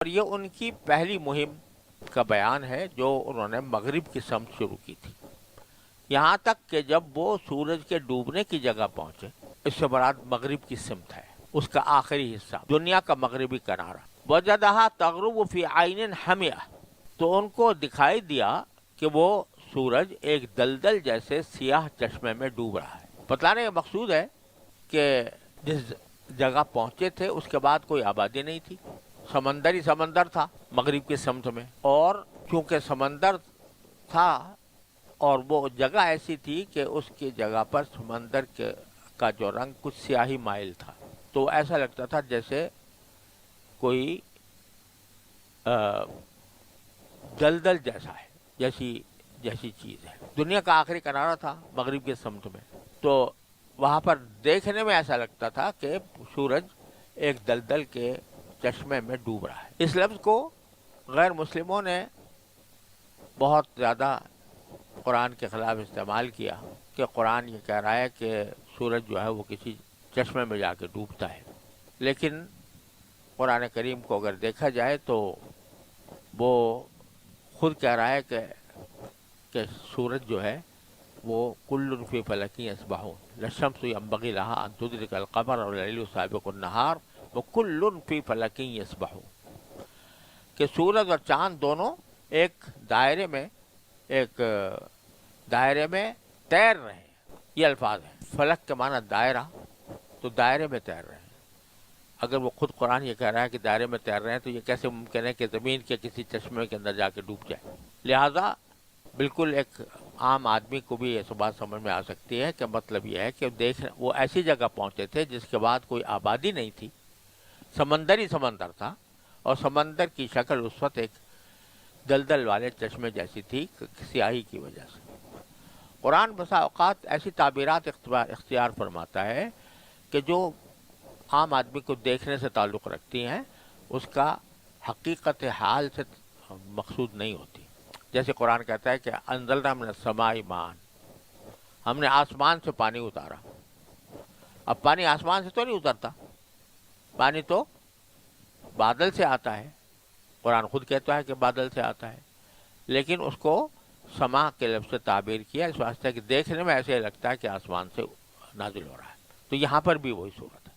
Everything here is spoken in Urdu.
اور یہ ان کی پہلی مہم کا بیان ہے جو انہوں نے مغرب کی سمت شروع کی تھی، یہاں تک کہ جب وہ سورج کے ڈوبنے کی جگہ پہنچے، اس سے مراد مغرب کی سمت ہے، اس کا آخری حصہ، دنیا کا مغربی کنارہ، وجدہا تغرب فی عین حمیہ، تو ان کو دکھائی دیا کہ وہ سورج ایک دلدل جیسے سیاہ چشمے میں ڈوب رہا ہے۔ بتلانے کا مقصود ہے کہ جس جگہ پہنچے تھے اس کے بعد کوئی آبادی نہیں تھی، سمندر ہی سمندر تھا مغرب کی سمت میں، اور چونکہ سمندر تھا اور وہ جگہ ایسی تھی کہ اس کی جگہ پر سمندر کا جو رنگ کچھ سیاہی مائل تھا، تو ایسا لگتا تھا جیسے کوئی دلدل جیسا ہے، جیسی چیز ہے۔ دنیا کا آخری کنارہ تھا مغرب کی سمت میں، تو وہاں پر دیکھنے میں ایسا لگتا تھا کہ سورج ایک دلدل کے چشمے میں ڈوب رہا ہے۔ اس لفظ کو غیر مسلموں نے بہت زیادہ قرآن کے خلاف استعمال کیا کہ قرآن یہ کہہ رہا ہے کہ سورج جو ہے وہ کسی چشمے میں جا کے ڈوبتا ہے، لیکن قرآن کریم کو اگر دیکھا جائے تو وہ خود کہہ رہا ہے کہ سورج جو ہے وہ کل فی فلک یسبحون، للشمس ینبغی لها ان تدرک القمر واللیل سابق النہار وکل فی فلک یسبحون، کہ سورج اور چاند دونوں ایک دائرے میں تیر رہے ہیں۔ یہ الفاظ ہیں، فلک کے معنی دائرہ، تو دائرے میں تیر رہے ہیں۔ اگر وہ خود قرآن یہ کہہ رہا ہے کہ دائرے میں تیر رہے ہیں تو یہ کیسے ممکن ہے کہ زمین کے کسی چشمے کے اندر جا کے ڈوب جائے؟ لہذا بالکل ایک عام آدمی کو بھی یہ بات سمجھ میں آ سکتی ہے کہ مطلب یہ ہے کہ وہ ایسی جگہ پہنچے تھے جس کے بعد کوئی آبادی نہیں تھی، سمندر ہی سمندر تھا، اور سمندر کی شکل اس وقت ایک دلدل والے چشمے جیسی تھی سیاہی کی وجہ سے۔ قرآن بسا اوقات ایسی تعبیرات اختیار فرماتا ہے کہ جو عام آدمی کو دیکھنے سے تعلق رکھتی ہیں، اس کا حقیقت حال سے مقصود نہیں ہوتی۔ جیسے قرآن کہتا ہے کہ انزلنا من السماء ماء، ہم نے آسمان سے پانی اتارا۔ اب پانی آسمان سے تو نہیں اترتا، پانی تو بادل سے آتا ہے، قرآن خود کہتا ہے کہ بادل سے آتا ہے، لیکن اس کو سما کے لفظ سے تعبیر کیا اس واسطے کہ دیکھنے میں ایسے لگتا ہے کہ آسمان سے نازل ہو رہا ہے۔ تو یہاں پر بھی وہی صورت ہے۔